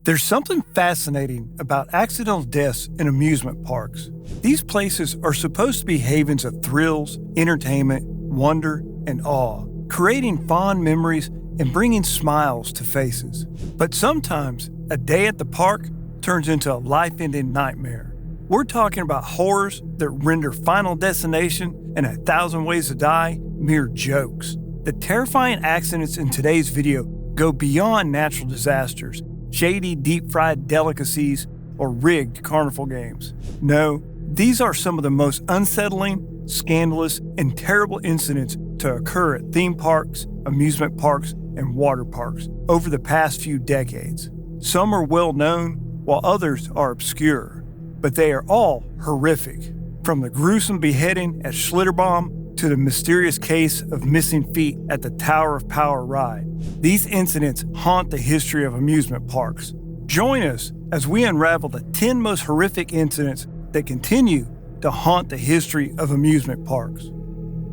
There's something fascinating about accidental deaths in amusement parks. These places are supposed to be havens of thrills, entertainment, wonder, and awe, creating fond memories and bringing smiles to faces. But sometimes, a day at the park turns into a life-ending nightmare. We're talking about horrors that render Final Destination and 1,000 Ways to Die mere jokes. The terrifying accidents in today's video go beyond natural disasters, shady deep-fried delicacies, or rigged carnival games. No, these are some of the most unsettling, scandalous, and terrible incidents to occur at theme parks, amusement parks, and water parks over the past few decades. Some are well known, while others are obscure, but they are all horrific. From the gruesome beheading at Schlitterbahn to the mysterious case of missing feet at the Tower of Power ride, these incidents haunt the history of amusement parks. Join us as we unravel the 10 most horrific incidents that continue to haunt the history of amusement parks.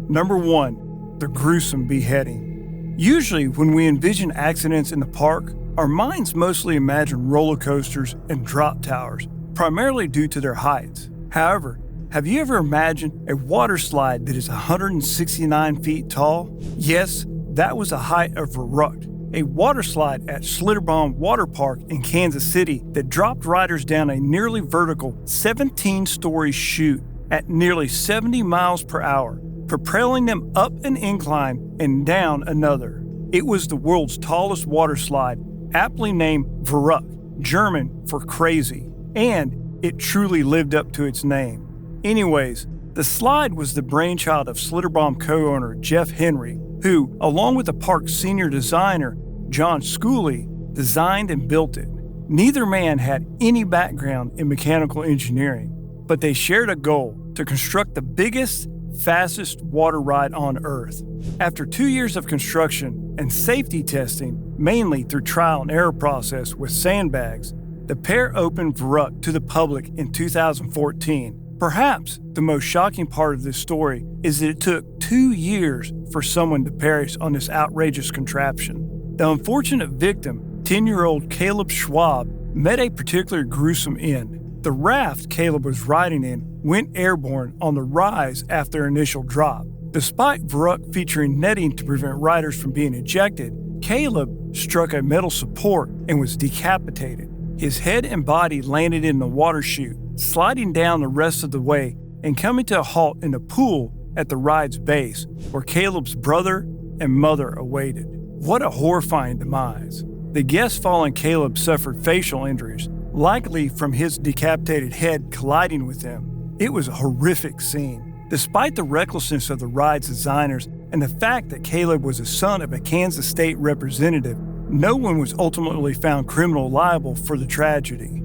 Number 1, the gruesome beheading. Usually, when we envision accidents in the park, our minds mostly imagine roller coasters and drop towers, primarily due to their heights. However, have you ever imagined a water slide that is 169 feet tall? Yes, that was the height of Verruckt, a water slide at Schlitterbahn Water Park in Kansas City that dropped riders down a nearly vertical 17-story chute at nearly 70 miles per hour, propelling them up an incline and down another. It was the world's tallest water slide, aptly named Verruckt, German for crazy, and it truly lived up to its name. Anyways, the slide was the brainchild of Schlitterbahn co-owner Jeff Henry, who, along with the park's senior designer, John Schooley, designed and built it. Neither man had any background in mechanical engineering, but they shared a goal to construct the biggest, fastest water ride on Earth. After 2 years of construction and safety testing, mainly through trial and error process with sandbags, the pair opened Verruckt to the public in 2014. Perhaps the most shocking part of this story is that it took 2 years for someone to perish on this outrageous contraption. The unfortunate victim, 10-year-old Caleb Schwab, met a particularly gruesome end. The raft Caleb was riding in went airborne on the rise after initial drop. Despite Verruckt featuring netting to prevent riders from being ejected, Caleb struck a metal support and was decapitated. His head and body landed in the water chute, sliding down the rest of the way and coming to a halt in the pool at the ride's base, where Caleb's brother and mother awaited. What a horrifying demise. The guests following Caleb suffered facial injuries, likely from his decapitated head colliding with them. It was a horrific scene. Despite the recklessness of the ride's designers and the fact that Caleb was the son of a Kansas state representative, no one was ultimately found criminally liable for the tragedy.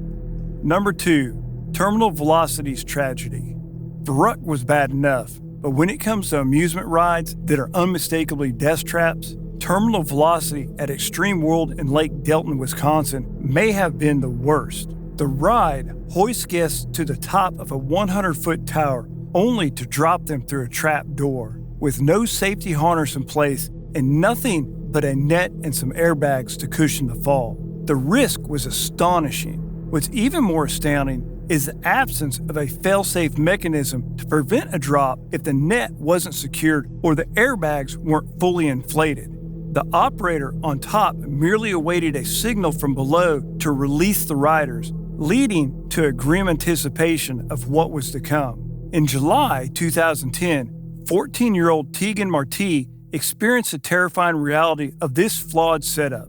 Number 2. Terminal Velocity's tragedy. Verruckt was bad enough, but when it comes to amusement rides that are unmistakably death traps, Terminal Velocity at Extreme World in Lake Delton, Wisconsin may have been the worst. The ride hoists guests to the top of a 100-foot tower only to drop them through a trap door, with no safety harness in place and nothing but a net and some airbags to cushion the fall. The risk was astonishing. What's even more astounding is the absence of a fail-safe mechanism to prevent a drop if the net wasn't secured or the airbags weren't fully inflated. The operator on top merely awaited a signal from below to release the riders, leading to a grim anticipation of what was to come. In July 2010, 14-year-old Tegan Marti experienced the terrifying reality of this flawed setup.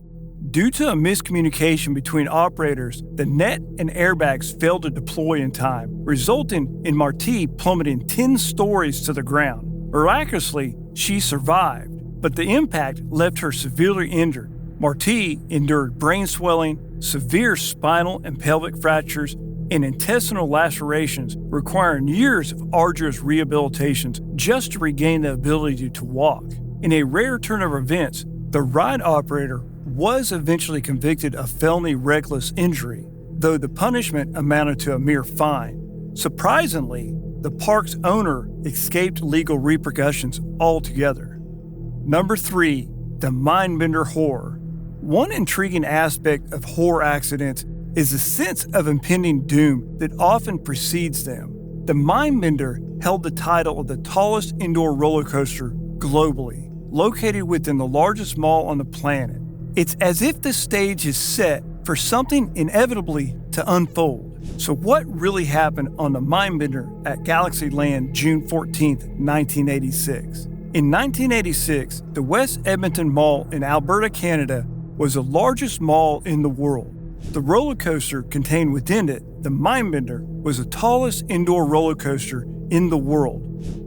Due to a miscommunication between operators, the net and airbags failed to deploy in time, resulting in Marti plummeting 10 stories to the ground. Miraculously, she survived, but the impact left her severely injured. Marti endured brain swelling, severe spinal and pelvic fractures, and intestinal lacerations, requiring years of arduous rehabilitations just to regain the ability to walk. In a rare turn of events, the ride operator was eventually convicted of felony reckless injury, though the punishment amounted to a mere fine. Surprisingly, the park's owner escaped legal repercussions altogether. Number 3. The Mindbender horror. One intriguing aspect of horror accidents is the sense of impending doom that often precedes them. The Mindbender held the title of the tallest indoor roller coaster globally, located within the largest mall on the planet. It's as if the stage is set for something inevitably to unfold. So what really happened on the Mindbender at Galaxyland June 14, 1986? In 1986, the West Edmonton Mall in Alberta, Canada, was the largest mall in the world. The roller coaster contained within it, the Mindbender, was the tallest indoor roller coaster in the world.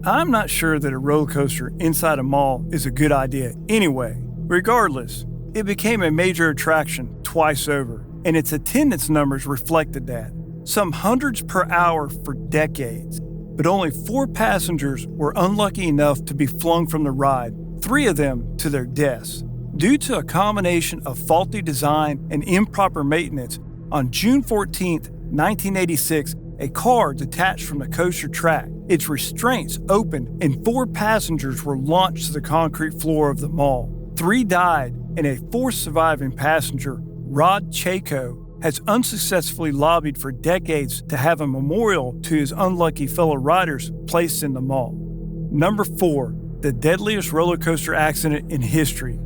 I'm not sure that a roller coaster inside a mall is a good idea anyway. Regardless, it became a major attraction twice over, and its attendance numbers reflected that. Some hundreds per hour for decades, but only 4 passengers were unlucky enough to be flung from the ride, 3 of them to their deaths. Due to a combination of faulty design and improper maintenance, on June 14, 1986, a car detached from the coaster track. Its restraints opened and 4 passengers were launched to the concrete floor of the mall. 3 died, and a 4th surviving passenger, Rod Chaco, has unsuccessfully lobbied for decades to have a memorial to his unlucky fellow riders placed in the mall. Number 4, the deadliest roller coaster accident in history.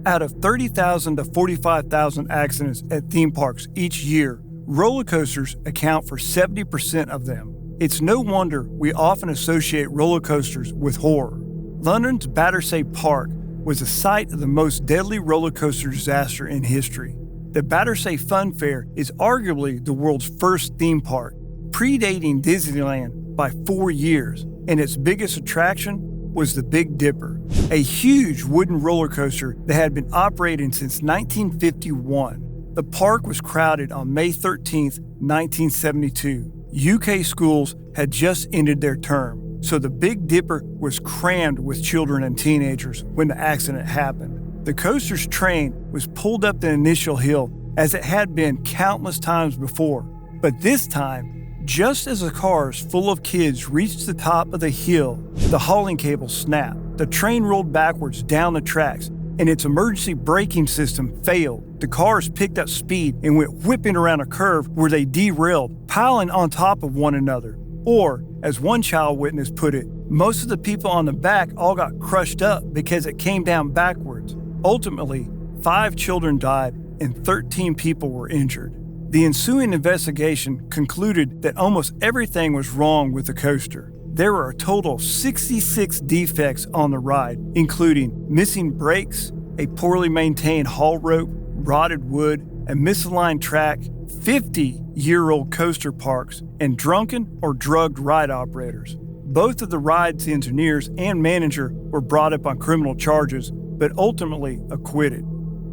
Out of 30,000 to 45,000 accidents at theme parks each year, roller coasters account for 70% of them. It's no wonder we often associate roller coasters with horror. London's Battersea Park was the site of the most deadly roller coaster disaster in history. The Battersea Fun Fair is arguably the world's first theme park, predating Disneyland by 4 years, and its biggest attraction was the Big Dipper, a huge wooden roller coaster that had been operating since 1951. The park was crowded on May 13, 1972. UK schools had just ended their term, so the Big Dipper was crammed with children and teenagers when the accident happened. The coaster's train was pulled up the initial hill as it had been countless times before, but this time, just as the cars full of kids reached the top of the hill, the hauling cable snapped. The train rolled backwards down the tracks, and its emergency braking system failed. The cars picked up speed and went whipping around a curve where they derailed, piling on top of one another. Or, as one child witness put it, most of the people on the back all got crushed up because it came down backwards. Ultimately, 5 children died and 13 people were injured. The ensuing investigation concluded that almost everything was wrong with the coaster. There were a total of 66 defects on the ride, including missing brakes, a poorly maintained haul rope, rotted wood, a misaligned track, 50-year-old coaster parks, and drunken or drugged ride operators. Both of the ride's engineers and manager were brought up on criminal charges, but ultimately acquitted.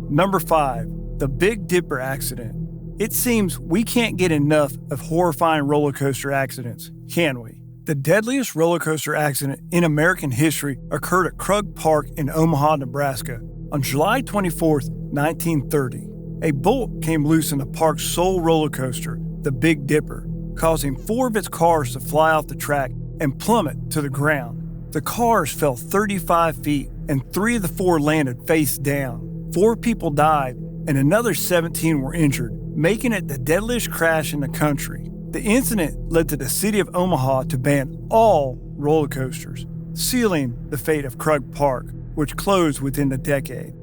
Number 5, the Big Dipper accident. It seems we can't get enough of horrifying roller coaster accidents, can we? The deadliest roller coaster accident in American history occurred at Krug Park in Omaha, Nebraska, on July 24, 1930. A bolt came loose in the park's sole roller coaster, the Big Dipper, causing 4 of its cars to fly off the track and plummet to the ground. The cars fell 35 feet, and 3 of the 4 landed face down. 4 people died, and another 17 were injured, making it the deadliest crash in the country. The incident led to the city of Omaha to ban all roller coasters, sealing the fate of Krug Park, which closed within the decade.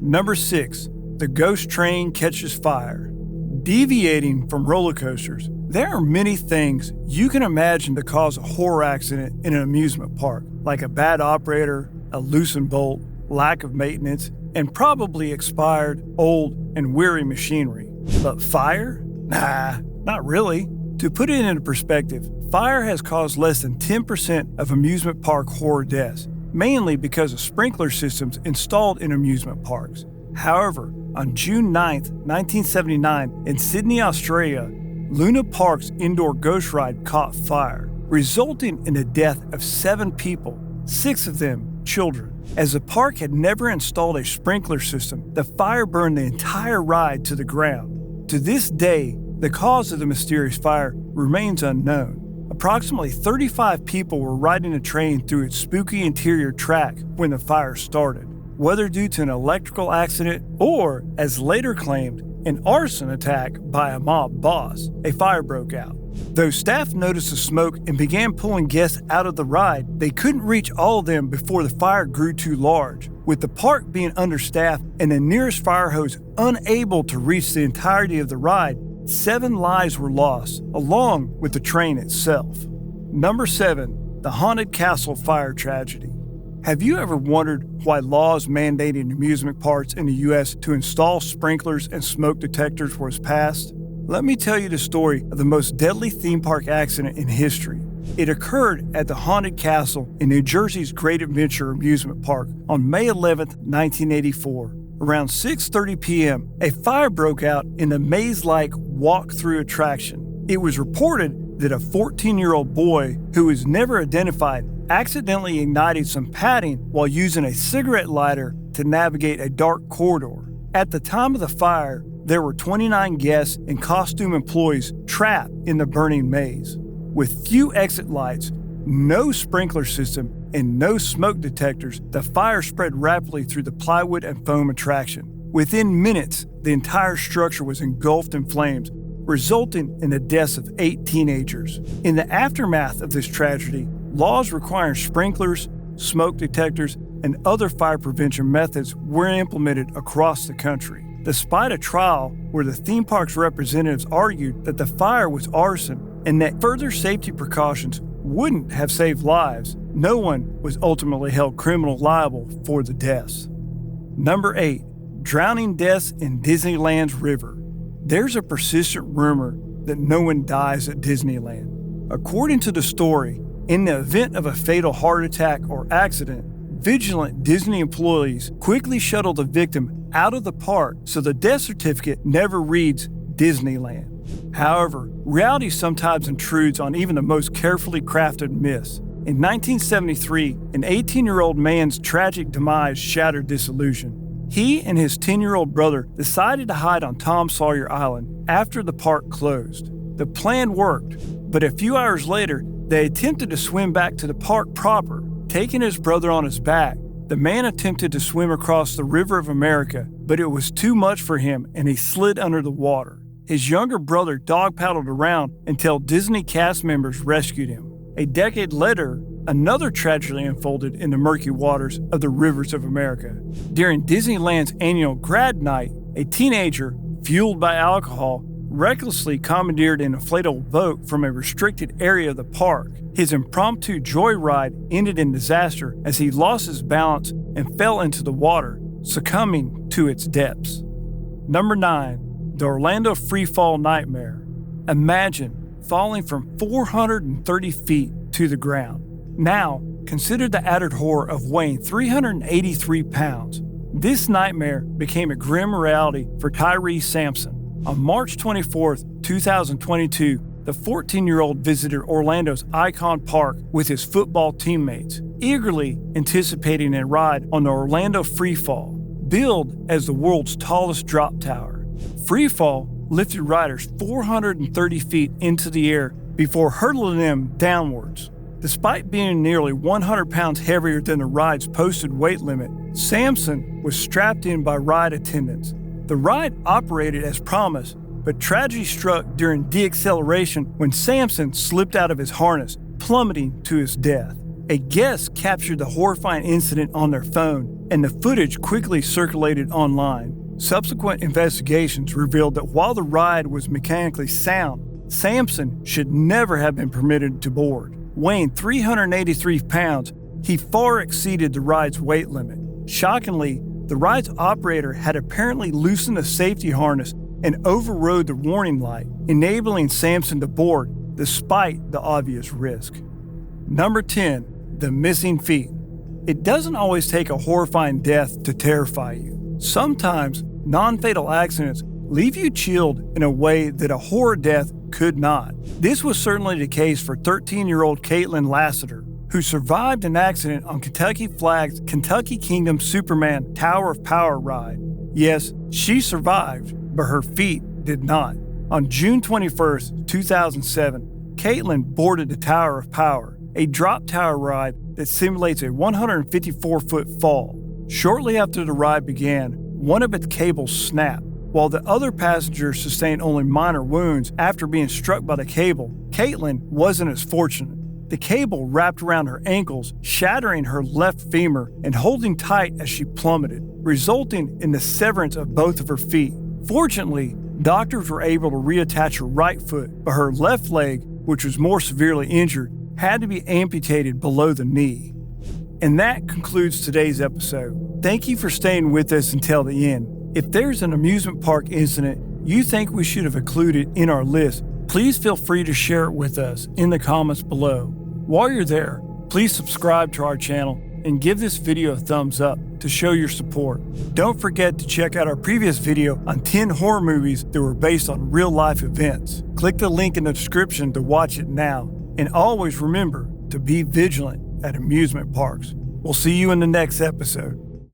Number 6, the ghost train catches fire. Deviating from roller coasters, there are many things you can imagine to cause a horror accident in an amusement park, like a bad operator, a loosened bolt, lack of maintenance, and probably expired, old, and weary machinery. But fire? Nah, not really. To put it into perspective, fire has caused less than 10% of amusement park horror deaths, mainly because of sprinkler systems installed in amusement parks. However, on June 9, 1979, in Sydney, Australia, Luna Park's indoor ghost ride caught fire, resulting in the death of 7 people, 6 of them children. As the park had never installed a sprinkler system, the fire burned the entire ride to the ground. To this day, the cause of the mysterious fire remains unknown. Approximately 35 people were riding a train through its spooky interior track when the fire started. whether due to an electrical accident or, as later claimed, an arson attack by a mob boss, a fire broke out. Though staff noticed the smoke and began pulling guests out of the ride, they couldn't reach all of them before the fire grew too large, with the park being understaffed and the nearest fire hose unable to reach the entirety of the ride. 7 lives were lost, along with the train itself. Number 7. The Haunted Castle Fire Tragedy. Have you ever wondered why laws mandating amusement parks in the U.S. to install sprinklers and smoke detectors was passed? Let me tell you the story of the most deadly theme park accident in history. It occurred at the Haunted Castle in New Jersey's Great Adventure Amusement Park on May 11, 1984. Around 6:30 p.m., a fire broke out in the maze-like walk-through attraction. It was reported that a 14-year-old boy, who was never identified, accidentally ignited some padding while using a cigarette lighter to navigate a dark corridor. At the time of the fire, there were 29 guests and costume employees trapped in the burning maze. With few exit lights, no sprinkler system, and no smoke detectors, the fire spread rapidly through the plywood and foam attraction. Within minutes, the entire structure was engulfed in flames, resulting in the deaths of 8 teenagers. In the aftermath of this tragedy, laws requiring sprinklers, smoke detectors, and other fire prevention methods were implemented across the country. Despite a trial where the theme park's representatives argued that the fire was arson and that further safety precautions wouldn't have saved lives, no one was ultimately held criminally liable for the deaths. Number 8. Drowning deaths in Disneyland's river. There's a persistent rumor that no one dies at Disneyland. According to the story, in the event of a fatal heart attack or accident, vigilant Disney employees quickly shuttle the victim out of the park so the death certificate never reads Disneyland. However, reality sometimes intrudes on even the most carefully crafted myths. In 1973, an 18-year-old man's tragic demise shattered this illusion. He and his 10-year-old brother decided to hide on Tom Sawyer Island after the park closed. The plan worked, but a few hours later, they attempted to swim back to the park proper. Taking his brother on his back, the man attempted to swim across the River of America, but it was too much for him and he slid under the water. His younger brother dog-paddled around until Disney cast members rescued him. A decade later, another tragedy unfolded in the murky waters of the Rivers of America. During Disneyland's annual grad night, a teenager, fueled by alcohol, recklessly commandeered an inflatable boat from a restricted area of the park. His impromptu joyride ended in disaster as he lost his balance and fell into the water, succumbing to its depths. Number 9. The Orlando Freefall Nightmare. Imagine falling from 430 feet to the ground. Now, consider the added horror of weighing 383 pounds. This nightmare became a grim reality for Tyree Sampson. On March 24, 2022, the 14-year-old visited Orlando's Icon Park with his football teammates, eagerly anticipating a ride on the Orlando Freefall, billed as the world's tallest drop tower. Freefall lifted riders 430 feet into the air before hurtling them downwards. Despite being nearly 100 pounds heavier than the ride's posted weight limit, Sampson was strapped in by ride attendants. The ride operated as promised, but tragedy struck during deacceleration when Sampson slipped out of his harness, plummeting to his death. A guest captured the horrifying incident on their phone, and the footage quickly circulated online. Subsequent investigations revealed that while the ride was mechanically sound, Sampson should never have been permitted to board. Weighing 383 pounds, he far exceeded the ride's weight limit. Shockingly, the ride's operator had apparently loosened the safety harness and overrode the warning light, enabling Sampson to board despite the obvious risk. Number 10. The Missing Feet. It doesn't always take a horrifying death to terrify you. Sometimes, non-fatal accidents leave you chilled in a way that a horror death could not. This was certainly the case for 13-year-old Caitlin Lassiter, who survived an accident on Kentucky Flag's Kentucky Kingdom Superman Tower of Power ride. Yes, she survived, but her feet did not. On June 21, 2007, Caitlin boarded the Tower of Power, a drop tower ride that simulates a 154-foot fall. Shortly after the ride began, one of its cables snapped. While the other passengers sustained only minor wounds after being struck by the cable, Caitlin wasn't as fortunate. The cable wrapped around her ankles, shattering her left femur and holding tight as she plummeted, resulting in the severance of both of her feet. Fortunately, doctors were able to reattach her right foot, but her left leg, which was more severely injured, had to be amputated below the knee. And that concludes today's episode. Thank you for staying with us until the end. If there's an amusement park incident you think we should have included in our list, please feel free to share it with us in the comments below. While you're there, please subscribe to our channel and give this video a thumbs up to show your support. Don't forget to check out our previous video on 10 horror movies that were based on real-life events. Click the link in the description to watch it now. And always remember to be vigilant at amusement parks. We'll see you in the next episode.